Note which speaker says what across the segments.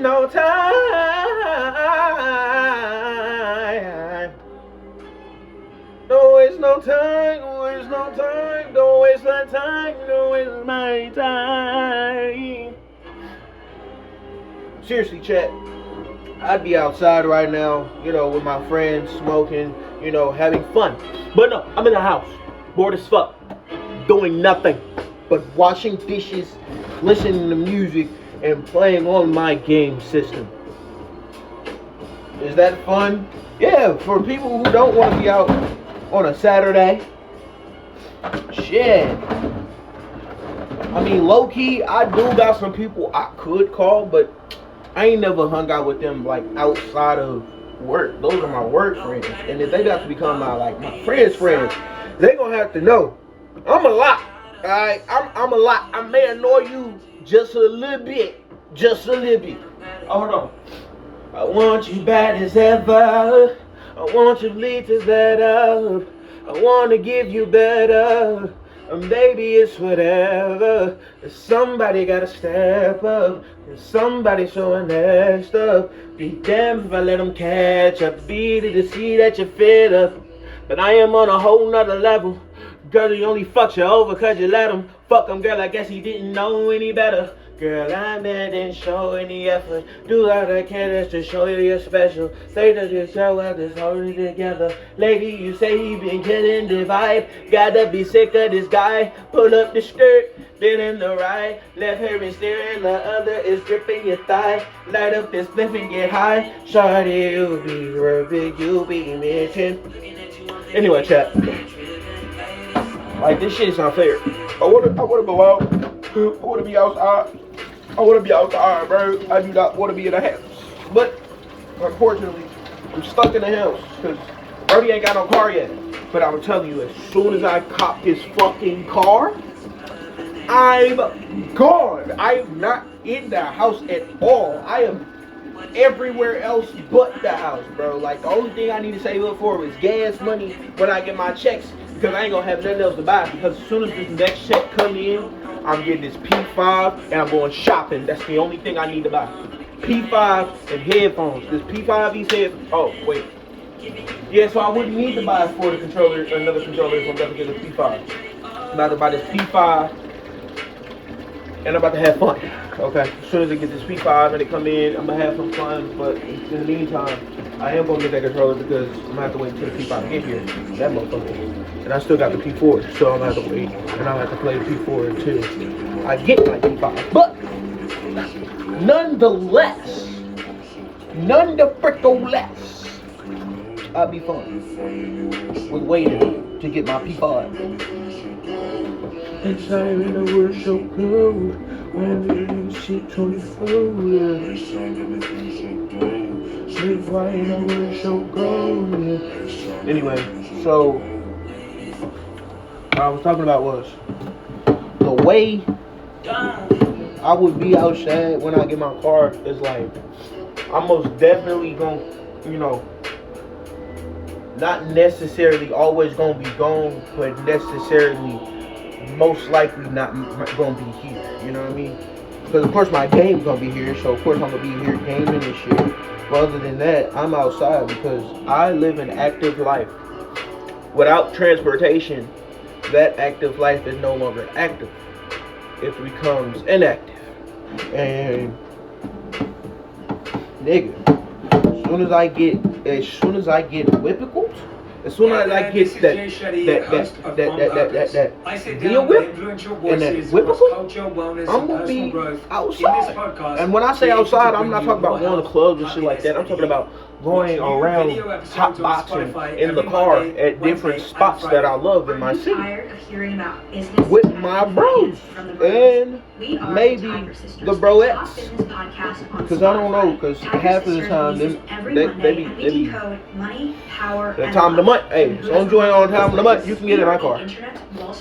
Speaker 1: no time. Don't waste no time, don't waste no time, don't waste my time, don't waste my time. Seriously, chat, I'd be outside right now, with my friends, smoking, having fun. But no, I'm in the house, bored as fuck, doing nothing but washing dishes, listening to music, and playing on my game system. Is that fun? Yeah, for people who don't want to be out on a Saturday. Shit. I mean, low-key, I do got some people I could call, but I ain't never hung out with them, like, outside of work. Those are my work friends. And if they got to become my friends' they gonna have to know I'm a lot. Alright? I'm a lot. I may annoy you just a little bit. Just a little bit. Oh, hold on. I want you bad as ever. I want you bleed to that up. I want to give you better. And baby, it's whatever. Somebody gotta step up. And somebody showing that stuff. Be damned if I let them catch up. Beat it to see that you're fed up. But I am on a whole nother level. Girl, he only fucks you over cause you let him. Fuck him, girl, I guess he didn't know any better. Girl, I didn't show any effort. Do all I can just to show you you're special. Say that you show up this holding together. Lady, you say he been killing the vibe. Gotta be sick of this guy. Pull up the skirt, been in the right. Left hair is steering, the other is gripping your thigh. Light up this spliff and get high. Shawty, you be perfect, you be mentioned. Anyway, chat. Like, this shit's not fair. I wanna go out. I wanna be outside. I want to be outside, bro. I do not want to be in the house. But, unfortunately, I'm stuck in the house because Brody ain't got no car yet. But I'm telling you, as soon as I cop his fucking car, I'm gone. I'm not in the house at all. I am everywhere else but the house, bro. Like, the only thing I need to save up for is gas money when I get my checks. Because I ain't going to have nothing else to buy. Because as soon as this next check come in, I'm getting this P5 and I'm going shopping. That's the only thing I need to buy. P5 and headphones. This P5, he says, oh, wait. Yeah, so I wouldn't need to buy for the controller, another controller if I'm about to get this P5. I'm about to buy this P5 and I'm about to have fun. Okay, as soon as I get this P5 and it come in, I'm going to have some fun. But in the meantime, I am going to get that controller because I'm going to have to wait until the P5 get here. That motherfucker. And I still got the P4, so I'm going to have to wait. And I'll have to play the P4 until I get my P5. But, nonetheless, none the fricko less, I'll be fun with waiting to get my P5. Inside in the world so cold, when we sit 24, live right in the world so cold. Anyway, so what I was talking about was the way I would be outside when I get my car is like I'm most definitely gonna, not necessarily always gonna be gone, but necessarily most likely not gonna be here. You know what I mean? Because of course my game's gonna be here, so of course I'm gonna be here gaming and shit. But other than that, I'm outside because I live an active life. Without transportation, that active life is no longer active. It becomes inactive. And nigga, as soon as I get whippicles, as soon as I get that deal whip and that whippicle, I'm gonna be outside. And when I say outside, I'm not talking about going to clubs and shit like that. I'm talking about going around hot boxing in the car at different spots that I love in my city with my bros and maybe the broettes, because I don't know, because half of the time they be that time of the month. Hey, so I'm enjoying all the time of the month. You can get in my car.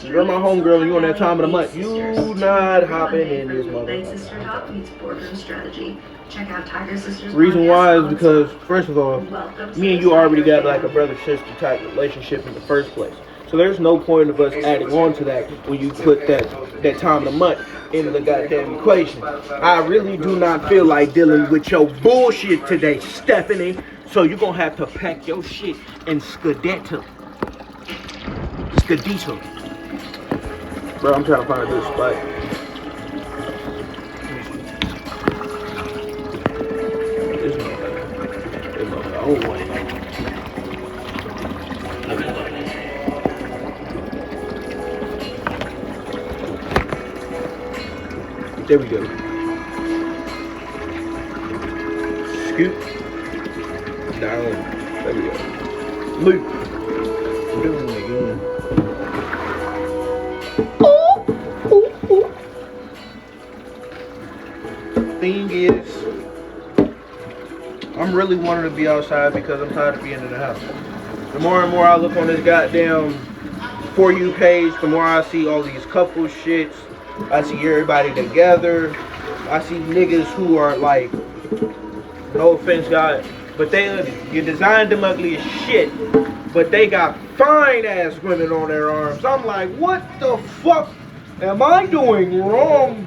Speaker 1: You're my homegirl and you on that time of the month. You not hopping in this motherfucker.
Speaker 2: Check out Tiger Sisters.
Speaker 1: Reason why is because, first of all, me and you already got like a brother-sister type relationship in the first place. So there's no point of us adding on to that when you put that time of the month in the goddamn equation. I really do not feel like dealing with your bullshit today, Stephanie. So you're gonna have to pack your shit and skedaddle. Bro, I'm trying to find a good spot. This motherfucker. Oh, boy. There we go. Scoop. Down. There we go. Loop. Doing it again. Thing is, I'm really wanting to be outside because I'm tired of being in the house. The more and more I look on this goddamn For You page, the more I see all these couple shits. I see everybody together. I see niggas who are like, no offense, God, but you designed them ugly as shit, but they got fine ass women on their arms. I'm like, what the fuck am I doing wrong?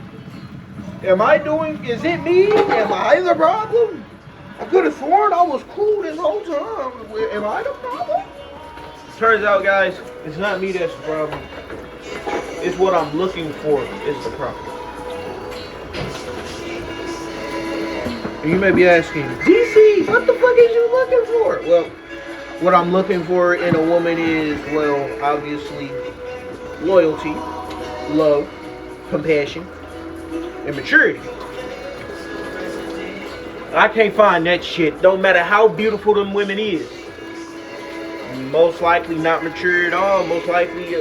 Speaker 1: Is it me? Am I the problem? I could have sworn I was cool this whole time. Am I the problem? Turns out, guys, it's not me that's the problem. It's what I'm looking for is the problem. And you may be asking, DC, what the fuck is you looking for? Well, what I'm looking for in a woman is, well, obviously, loyalty, love, compassion, and maturity. I can't find that shit. Don't matter how beautiful them women is. Most likely not mature at all. Most likely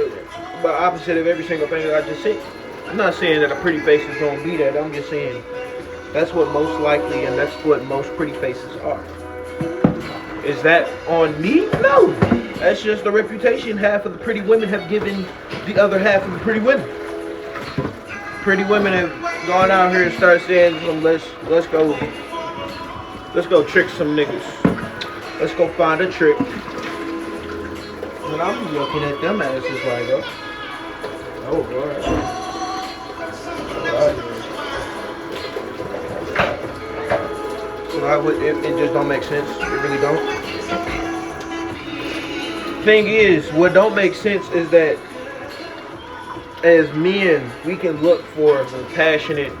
Speaker 1: the opposite of every single thing that I just said. I'm not saying that a pretty face is gonna be that. I'm just saying that's what most likely and that's what most pretty faces are. Is that on me? No. That's just the reputation half of the pretty women have given the other half of the pretty women. Pretty women have gone out here and started saying, let's go trick some niggas. Let's go find a trick. And I'm looking at them asses like, oh boy. So it just don't make sense. It really don't. Thing is, what don't make sense is that as men, we can look for the passionate,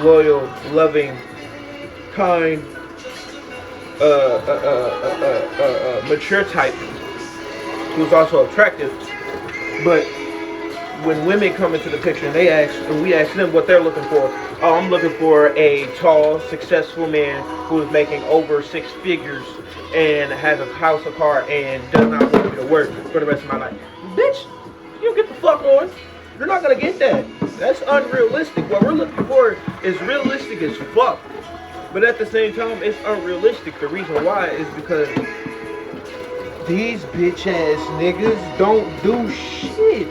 Speaker 1: loyal, loving, kind, mature type who's also attractive. But when women come into the picture and we ask them what they're looking for, oh, I'm looking for a tall, successful man who is making over 6 figures and has a house, a car, and does not want me to work for the rest of my life. Bitch, you get the fuck on. You're not gonna get that. That's unrealistic. What we're looking for is realistic as fuck. But at the same time, it's unrealistic. The reason why is because these bitch ass niggas don't do shit.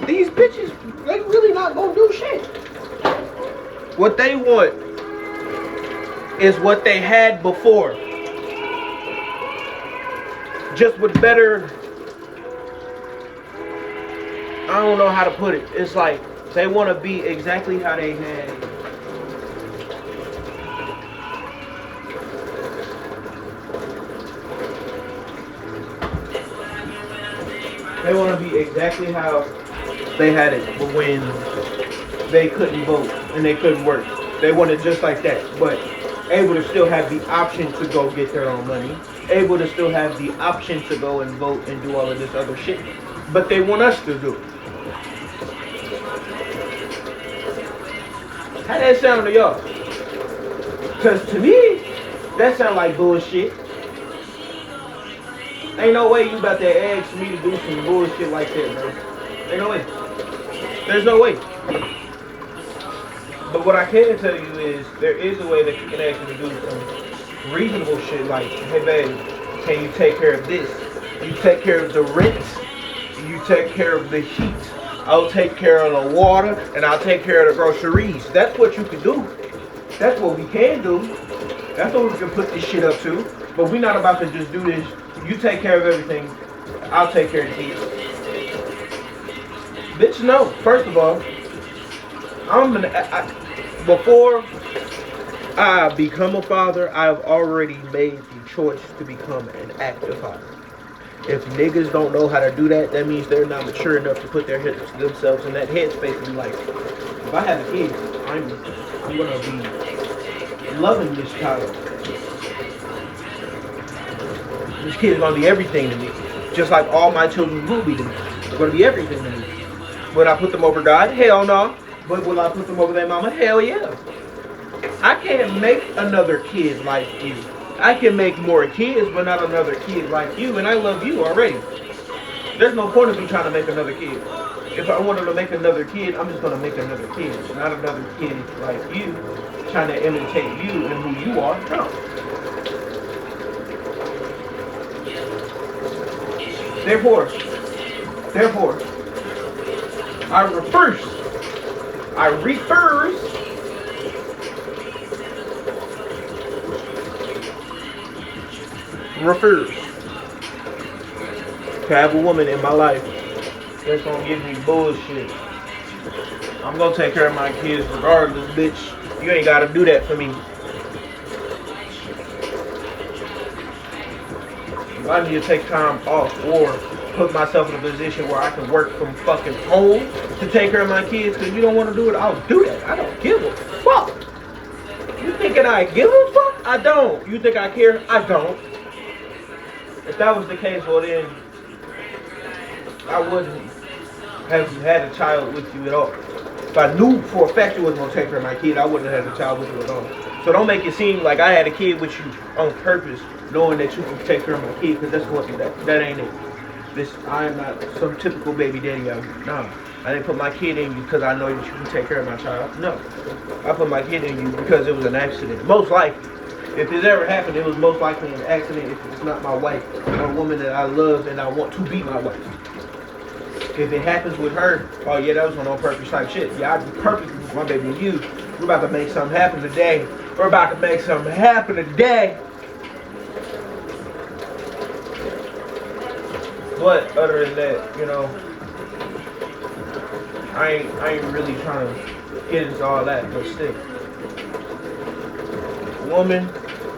Speaker 1: These bitches, they really not gonna do shit. What they want is what they had before. Just with better, I don't know how to put it. It's like they want to be exactly how they had. They want to be exactly how they had it when they couldn't vote and they couldn't work. They want it just like that, but able to still have the option to go get their own money, able to still have the option to go and vote and do all of this other shit. But they want us to do it. How that sound to y'all? Because to me, that sound like bullshit. Ain't no way you about to ask me to do some bullshit like that, bro. Ain't no way. There's no way. But what I can tell you is there is a way that you can actually do some reasonable shit like, hey babe, can you take care of this? You take care of the rent, you take care of the heat, I'll take care of the water, and I'll take care of the groceries. That's what you can do. That's what we can do. That's what we can put this shit up to. But we're not about to just do this. You take care of everything, I'll take care of the kids. Bitch, no. First of all, before I become a father, I've already made the choice to become an active father. If niggas don't know how to do that, that means they're not mature enough to put themselves in that headspace and be like, if I have a kid, I'm gonna be loving this child. This kid is gonna be everything to me, just like all my children will be to me. They're gonna be everything to me. Will I put them over God? Hell no. But will I put them over their mama? Hell yeah. I can't make another kid like you. I can make more kids, but not another kid like you, and I love you already. There's no point of me trying to make another kid. If I wanted to make another kid, I'm just going to make another kid, not another kid like you, trying to imitate you and who you are. No. Therefore, I refers to have a woman in my life that's gonna give me bullshit. I'm gonna take care of my kids regardless, bitch. You ain't gotta do that for me. If I need to take time off or put myself in a position where I can work from fucking home to take care of my kids because you don't want to do it, I'll do that. I don't give a fuck. You thinking I give a fuck? I don't. You think I care? I don't. If that was the case, well then, I wouldn't have had a child with you at all. If I knew for a fact you wasn't going to take care of my kid, I wouldn't have had a child with you at all. So don't make it seem like I had a kid with you on purpose, knowing that you can take care of my kid, because that's what that ain't it. I am not some typical baby daddy out here. No. I didn't put my kid in you because I know that you can take care of my child. No. I put my kid in you because it was an accident. Most likely. If this ever happened, it was most likely an accident if it's not my wife or a woman that I love and I want to be my wife. If it happens with her, oh yeah, that was on purpose type shit. Yeah, I'd be perfect with my baby and you. We're about to make something happen today. We're about to make something happen today. But other than that, you know, I ain't really trying to get into all that, but still. A woman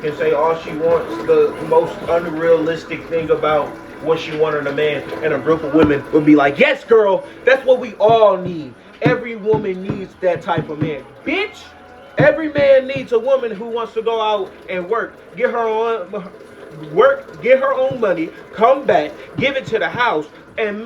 Speaker 1: can say all she wants, the most unrealistic thing about what she wanted in a man, and a group of women would be like, yes girl, that's what we all need. Every woman needs that type of man. Bitch, every man needs a woman who wants to go out and work, get her own money, come back, give it to the house, and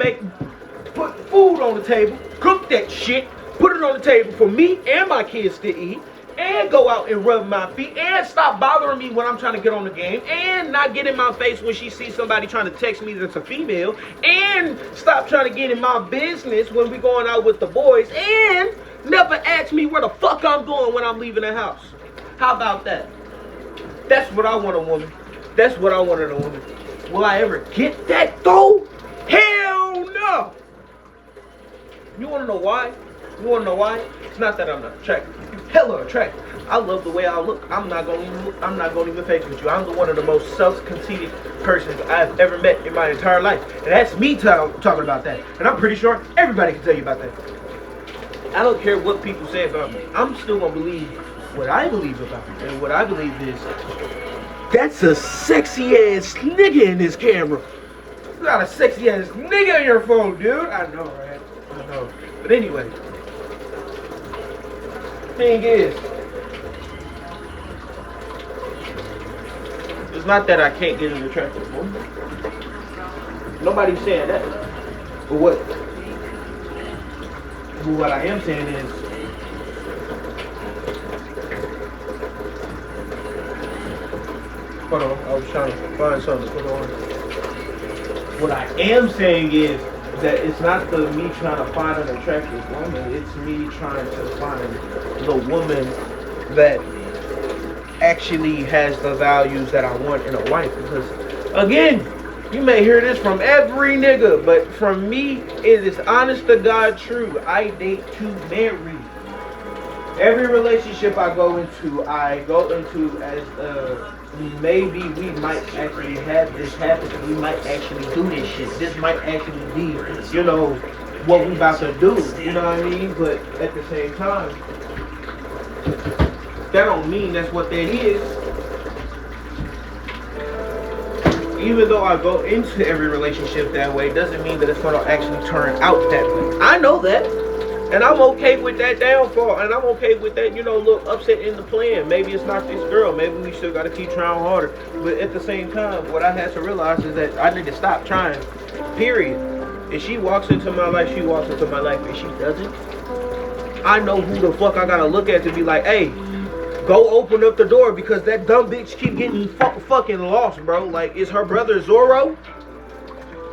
Speaker 1: put food on the table, cook that shit, put it on the table for me and my kids to eat, and go out and rub my feet, and stop bothering me when I'm trying to get on the game, and not get in my face when she sees somebody trying to text me that's a female, and stop trying to get in my business when we going out with the boys, and never ask me where the fuck I'm going when I'm leaving the house. How about that? That's what I want a woman. That's what I wanted a woman. Will I ever get that though? Hell no! You wanna know why? It's not that I'm not attractive. You're hella attractive. I love the way I look. I'm not gonna even face with you. I'm one of the most self-conceited persons I've ever met in my entire life. And that's me talking about that. And I'm pretty sure everybody can tell you about that. I don't care what people say about me. I'm still gonna believe what I believe about me. And what I believe is, that's a sexy ass nigga in this camera. You got a sexy ass nigga on your phone, dude. I know, right? I know. But anyway, thing is, it's not that I can't get an attractive woman. Nobody's saying that. But what I am saying is, hold on, I was trying to find something to put on. What I am saying is that it's not me trying to find an attractive woman, it's me trying to find the woman that actually has the values that I want in a wife. Because, again, you may hear this from every nigga, but from me, it is honest to God true. I date to marry. Every relationship I go into as maybe we might actually have this happen. We might actually do this shit. This might actually be, you know, what we about to do. You know what I mean? But at the same time, that don't mean that's what that is. Even though I go into every relationship that way, doesn't mean that it's gonna actually turn out that way. I know that. And I'm okay with that downfall. And I'm okay with that, you know, little upset in the plan. Maybe it's not this girl. Maybe we still got to keep trying harder. But at the same time, what I had to realize is that I need to stop trying. Period. If she walks into my life, she walks into my life. If she doesn't, I know who the fuck I got to look at to be like, hey, go open up the door because that dumb bitch keep getting fucking lost, bro. Like, is her brother Zorro?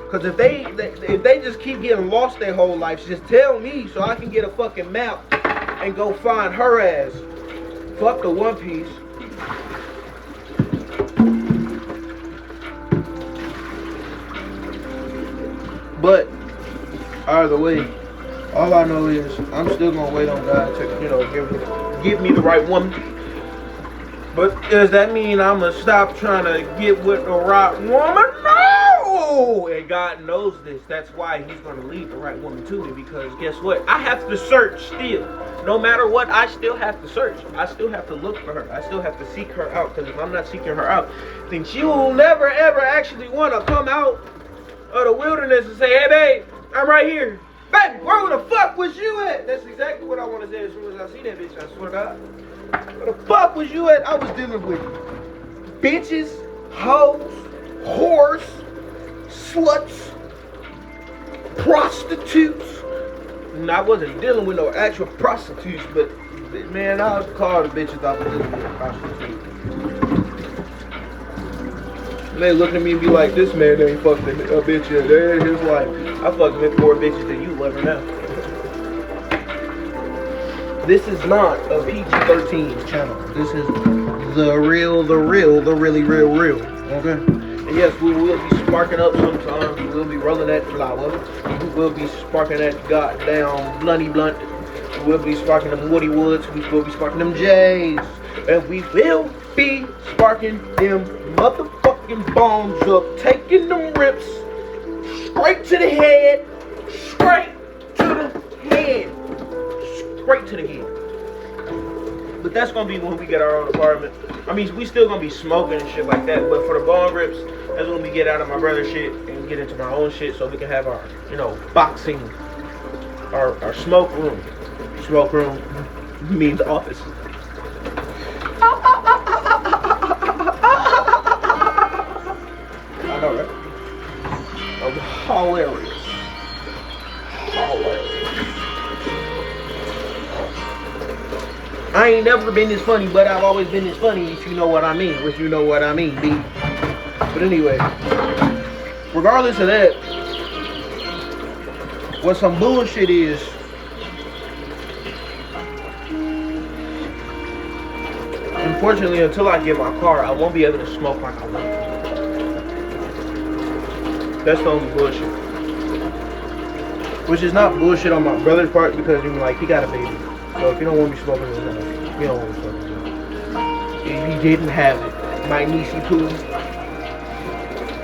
Speaker 1: Because if they just keep getting lost their whole life, just tell me so I can get a fucking map and go find her ass. Fuck the One Piece. But either way, all I know is I'm still gonna wait on God to, you know, give me the right woman. But does that mean I'm gonna stop trying to get with the right woman? No! And God knows this. That's why he's gonna lead the right woman to me, because guess what? I have to search still. No matter what, I still have to search. I still have to look for her. I still have to seek her out, because if I'm not seeking her out, then she will never ever actually want to come out of the wilderness and say, hey babe, I'm right here. Baby, where the fuck was you at? That's exactly what I want to say as soon as I see that bitch, I swear to God. Where the fuck was you at? I was dealing with bitches, hoes, whores, sluts, prostitutes. And I wasn't dealing with no actual prostitutes, but man, I was calling the bitches I was dealing with prostitutes. And they look at me and be like, this man ain't fucked a bitch yet in his life. I fucked more bitches than you ever know. This is not a PG-13 channel. This is the really real. Okay? And yes, we will be sparking up sometimes. We will be rolling that flower. We will be sparking that goddamn blunty blunt. We will be sparking them Woody Woods. We will be sparking them J's. And we will be sparking them motherfucking bombs up. Taking them rips straight to the head. Straight to the head. Straight to the head. But that's gonna be when we get our own apartment. I mean, we still gonna be smoking and shit like that. But for the bomb rips, that's when we get out of my brother's shit and get into my own shit, so we can have our, you know, boxing, our smoke room. Smoke room means office. I know, right? I'm hilarious. Hilarious. I ain't never been this funny, but I've always been this funny, if you know what I mean. If you know what I mean, B. But anyway, regardless of that, what some bullshit is, unfortunately, until I get my car, I won't be able to smoke like I want to. That's the only bullshit. Which is not bullshit on my brother's part, because you know, like, he got a baby. So if you don't want me smoking in the house, you don't want me smoking in the house. If he didn't have it, my niecey poo,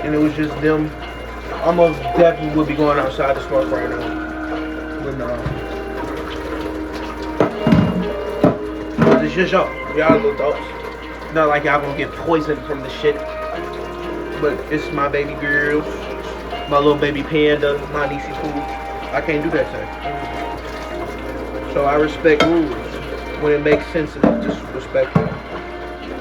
Speaker 1: and it was just them, I most definitely would be going outside to smoke right now. But no. It's just y'all little adults. Not like y'all gonna get poisoned from the shit. But it's my baby girls, my little baby panda, my niecey poo. I can't do that thing. So I respect rules when it makes sense and just respect them.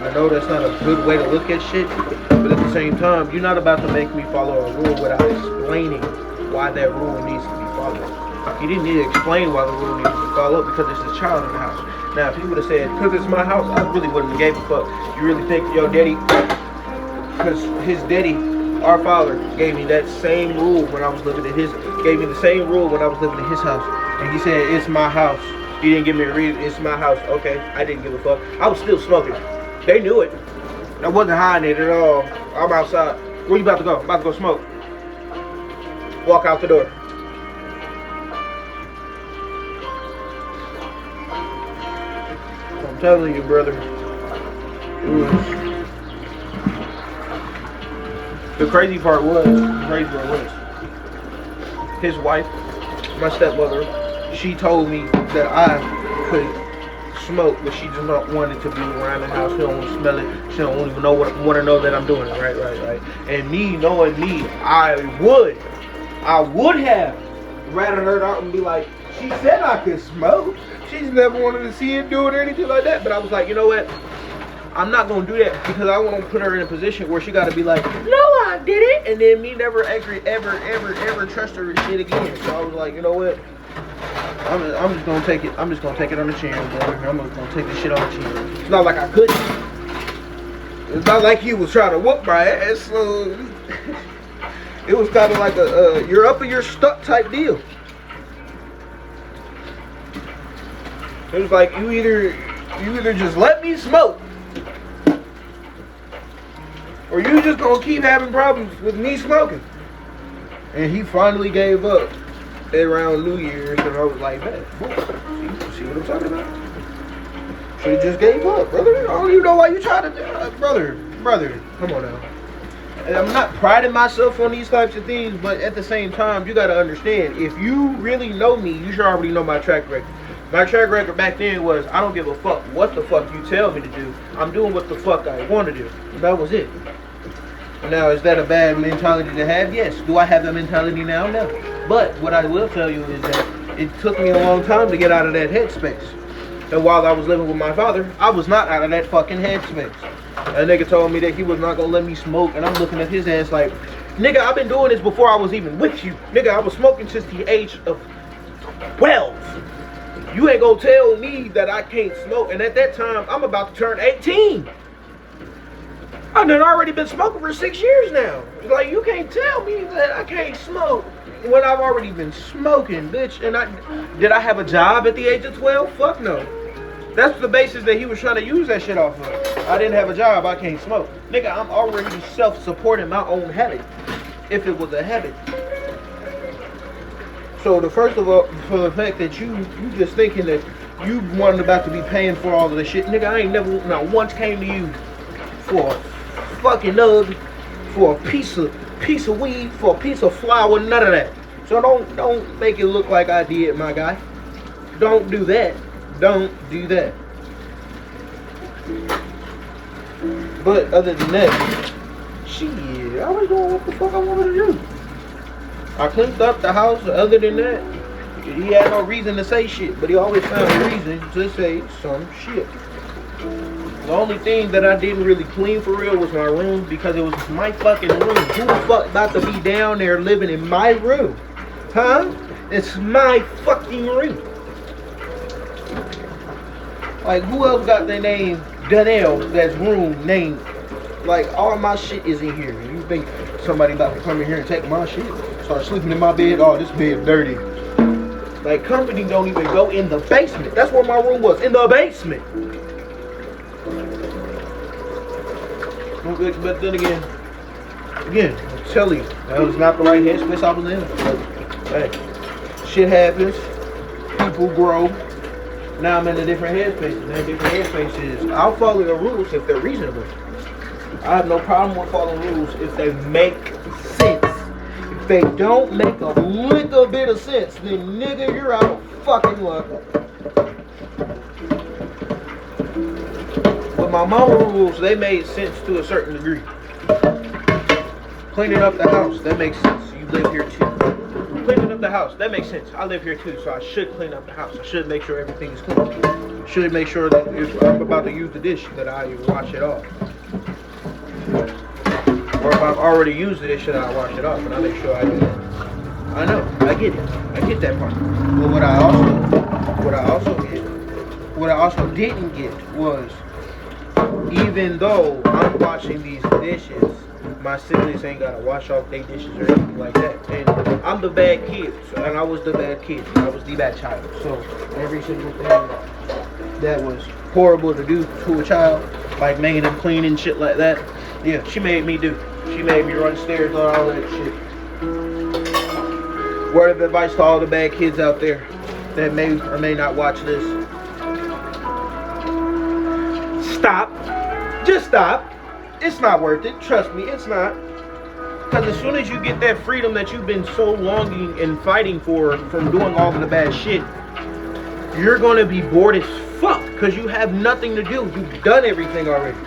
Speaker 1: I know that's not a good way to look at shit, but at the same time, you're not about to make me follow a rule without explaining why that rule needs to be followed. You didn't need to explain why the rule needs to be followed, because it's a child in the house. Now, if you would have said, because it's my house, I really wouldn't have gave a fuck. You really think your daddy, because his daddy, our father, gave me that same rule when I was living in his, gave me the same rule when I was living in his house. And he said, it's my house. He didn't give me a reason. It's my house. Okay, I didn't give a fuck. I was still smoking. They knew it. I wasn't hiding it at all. I'm outside. Where you about to go? I'm about to go smoke. Walk out the door. telling you, brother. It was. The crazy part was, his wife, my stepmother, she told me that I could smoke, but she just not wanted to be around the house. She don't want to smell it. She don't even want to know that I'm doing it. Right. And me, knowing me, I would have ratted her out and be like, she said I could smoke. She's never wanted to see it do it or anything like that. But I was like, you know what? I'm not gonna do that because I want to put her in a position where she got to be like, no, I didn't, and then me never ever trust her and shit again. So I was like, you know what? I'm just gonna take it. I'm just gonna take it on the chin, brother. I'm just gonna take this shit on the chin. It's not like I couldn't. It's not like he was trying to whoop my ass. So it was kind of like a you're up or you're stuck type deal. It was like you either just let me smoke, or you just gonna keep having problems with me smoking. And he finally gave up around New Year's, and I was like, man, see what I'm talking about? She just gave up, brother. I don't even know why you trying to do that, brother, come on now. And I'm not priding myself on these types of things, but at the same time, you gotta understand, if you really know me, you should already know my track record. My track record back then was, I don't give a fuck what the fuck you tell me to do. I'm doing what the fuck I want to do. That was it. Now, is that a bad mentality to have? Yes. Do I have that mentality now? No. But what I will tell you is that it took me a long time to get out of that headspace. And while I was living with my father, I was not out of that fucking headspace. That nigga told me that he was not gonna let me smoke, and I'm looking at his ass like, nigga, I've been doing this before I was even with you. Nigga, I was smoking since the age of 12. You ain't gonna tell me that I can't smoke. And at that time, I'm about to turn 18. I've already been smoking for 6 years now. It's like, you can't tell me that I can't smoke when I've already been smoking, bitch. And did I have a job at the age of 12? Fuck no. That's the basis that he was trying to use that shit off of. I didn't have a job, I can't smoke. Nigga, I'm already self-supporting my own habit, if it was a habit. So the first of all, for the fact that you just thinking that you wasn't about to be paying for all of this shit, nigga, I ain't never not once came to you for a fucking nug, for a piece of weed, for a piece of flour, none of that. So don't make it look like I did, my guy. Don't do that. Don't do that. But other than that, shit, I was doing what the fuck I wanted to do. I cleaned up the house. Other than that, he had no reason to say shit, but he always found a reason to say some shit. The only thing that I didn't really clean for real was my room, because it was my fucking room. Who the fuck about to be down there living in my room? Huh? It's my fucking room. Like, who else got their name Danielle, that's room named? Like, all my shit is in here. You think somebody about to come in here and take my shit? Start sleeping in my bed? Oh, this bed dirty. Like, company don't even go in the basement. That's where my room was, in the basement. But then again, I'm telling you, that was not the right headspace I was in. But, hey, shit happens. People grow. Now I'm in a different headspace. And that different headspace is, I'll follow the rules if they're reasonable. I have no problem with following rules if they make sense. If they don't make a little bit of sense, then nigga, you're out of fucking luck. But my mama rules, they made sense to a certain degree. Cleaning up the house, that makes sense. You live here too. Cleaning up the house, that makes sense. I live here too, so I should clean up the house. I should make sure everything is clean. I should make sure that if I'm about to use the dish, that I wash it off. Or if I've already used the dish, that I wash it off, and I make sure I do that. I know, I get it. I get that part. But what I also didn't get was, even though I'm washing these dishes, my siblings ain't gotta wash off their dishes or anything like that. And I'm the bad kid, and I was the bad kid. I was the bad child. So every single thing that was horrible to do to a child, like making them clean and shit like that, yeah, she made me do. She made me run stairs and all that shit. Word of advice to all the bad kids out there that may or may not watch this. stop. Just stop. It's not worth it. Trust me, it's not. Because as soon as you get that freedom that you've been so longing and fighting for from doing all of the bad shit, you're going to be bored as fuck because you have nothing to do. You've done everything already.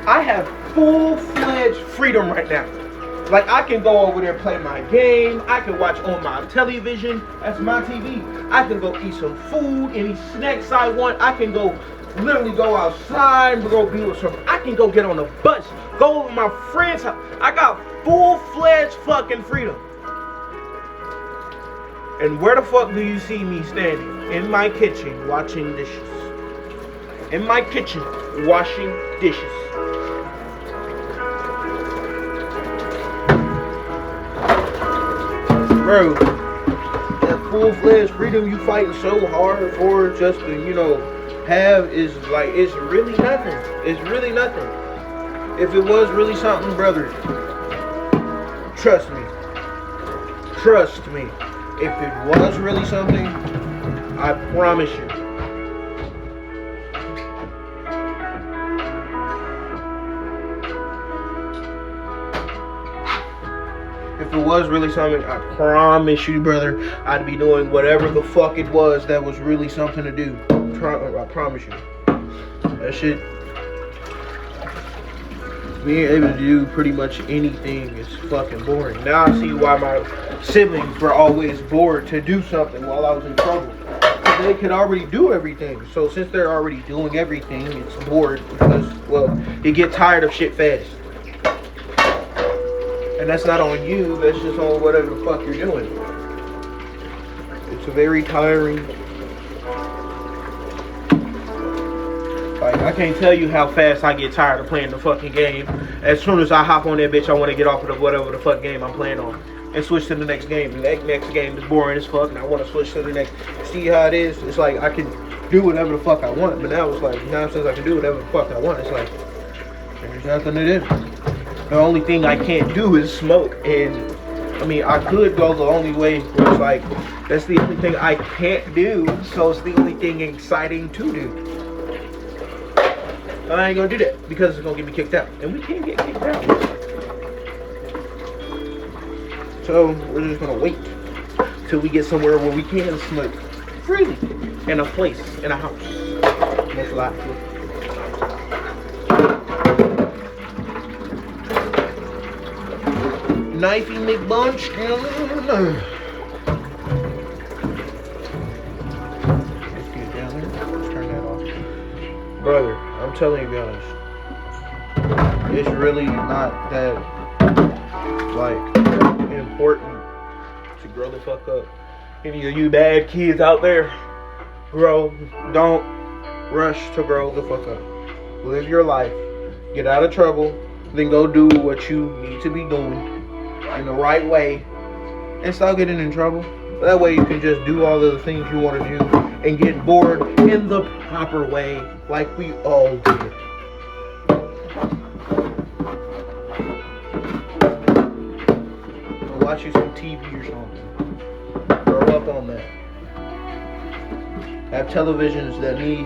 Speaker 1: I have full-fledged freedom right now. Like, I can go over there, play my game. I can watch on my television. That's my TV. I can go eat some food, any snacks I want. I can go, literally go outside, go be with some. I can go get on a bus, go over my friend's house. I got full-fledged fucking freedom. And where the fuck do you see me standing? In my kitchen, washing dishes. In my kitchen, washing dishes. Bro, that full-fledged freedom you fighting so hard for just to, you know, have is like, it's really nothing. It's really nothing. If it was really something, brother, trust me. Trust me. If it was really something, I promise you. If it was really something, I promise you, brother, I'd be doing whatever the fuck it was that was really something to do. I promise you. That shit, being able to do pretty much anything is fucking boring. Now I see why my siblings were always bored to do something while I was in trouble. They could already do everything. So since they're already doing everything, it's bored because, well, you get tired of shit fast. And that's not on you, that's just on whatever the fuck you're doing. It's a very tiring. Like, I can't tell you how fast I get tired of playing the fucking game. As soon as I hop on that bitch, I want to get off of the whatever the fuck game I'm playing on and switch to the next game. The next game is boring as fuck and I want to switch to the next. See how it is? It's like I can do whatever the fuck I want, but now it's like, now since I can do whatever the fuck I want, it's like, there's nothing to do. The only thing I can't do is smoke, and I mean, I could go the only way where it's like, that's the only thing I can't do, so it's the only thing exciting to do. I ain't gonna do that because it's gonna get me kicked out, and we can't get kicked out. So we're just gonna wait till we get somewhere where we can smoke freely in a place, in a house, most likely. Knifey McBunchkin. Let's get down there. Let's turn that off. Brother, I'm telling you guys, it's really not that, like, important to grow the fuck up. Any of you bad kids out there, don't rush to grow the fuck up. Live your life. Get out of trouble. Then go do what you need to be doing in the right way and stop getting in trouble. That way you can just do all of the things you want to do and get bored in the proper way like we all do. Or watch you some TV or something. Grow up on that. Have televisions that need,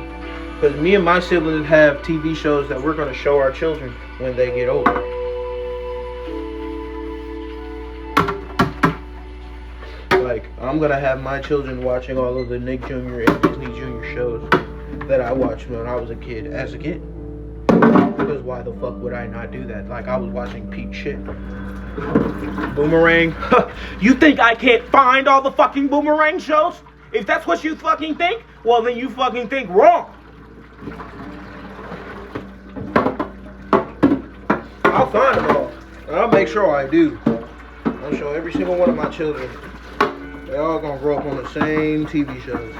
Speaker 1: because me and my siblings have TV shows that we're going to show our children when they get older. Like, I'm gonna have my children watching all of the Nick Jr. and Disney Jr. shows that I watched when I was a kid, Because why the fuck would I not do that? Like, I was watching peak shit. Boomerang. You think I can't find all the fucking Boomerang shows? If that's what you fucking think, well then you fucking think wrong. I'll find them all. And I'll make sure I do. I'll show every single one of my children. They're all gonna grow up on the same TV shows.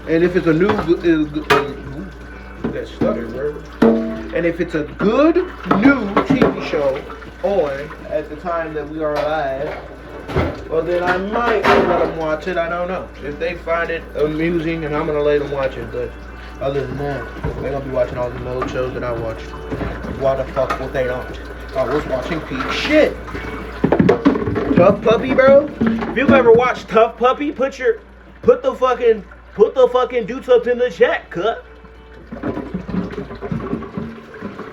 Speaker 1: And if it's a new, that stutter, bro. And if it's a good new TV show on at the time that we are alive, well then I might let them watch it. I don't know. If they find it amusing, and I'm gonna let them watch it. But other than that, they're gonna be watching all the old shows that I watched. Why the fuck would they not? I was watching peak shit. Tough Puppy, bro. If you've ever watched Tough Puppy, put the fucking dudes up in the chat, cut.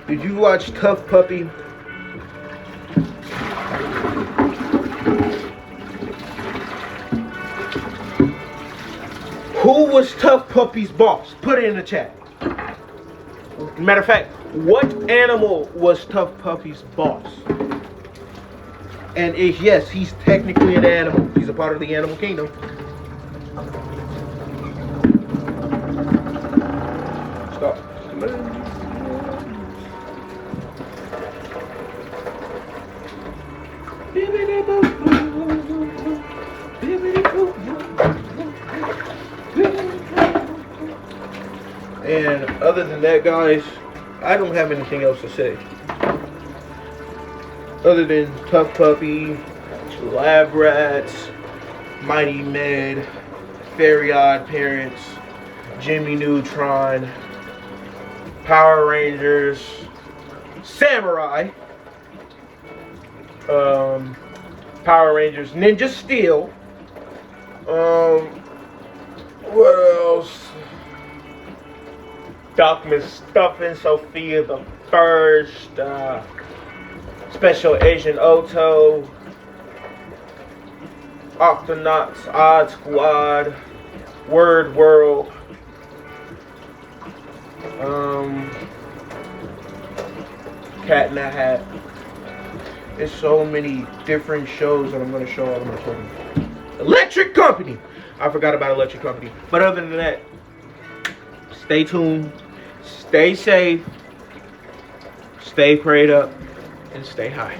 Speaker 1: Did you watch Tough Puppy? Who was Tough Puppy's boss? Put it in the chat. Matter of fact, what animal was Tough Puppy's boss? And yes, he's technically an animal. He's a part of the animal kingdom. Stop. And other than that, guys, I don't have anything else to say. Other than Tough Puppy, Lab Rats, Mighty Med, Fairy Odd Parents, Jimmy Neutron, Power Rangers, Samurai, Power Rangers, Ninja Steel, what else? Doc Stuffing, Sophia the First, Special Agent Oto, Octonauts, Odd Squad, Word World, Cat in the Hat. There's so many different shows that I'm going to show all of my children. Electric Company! I forgot about Electric Company. But other than that, stay tuned, stay safe, stay prayed up, and stay high.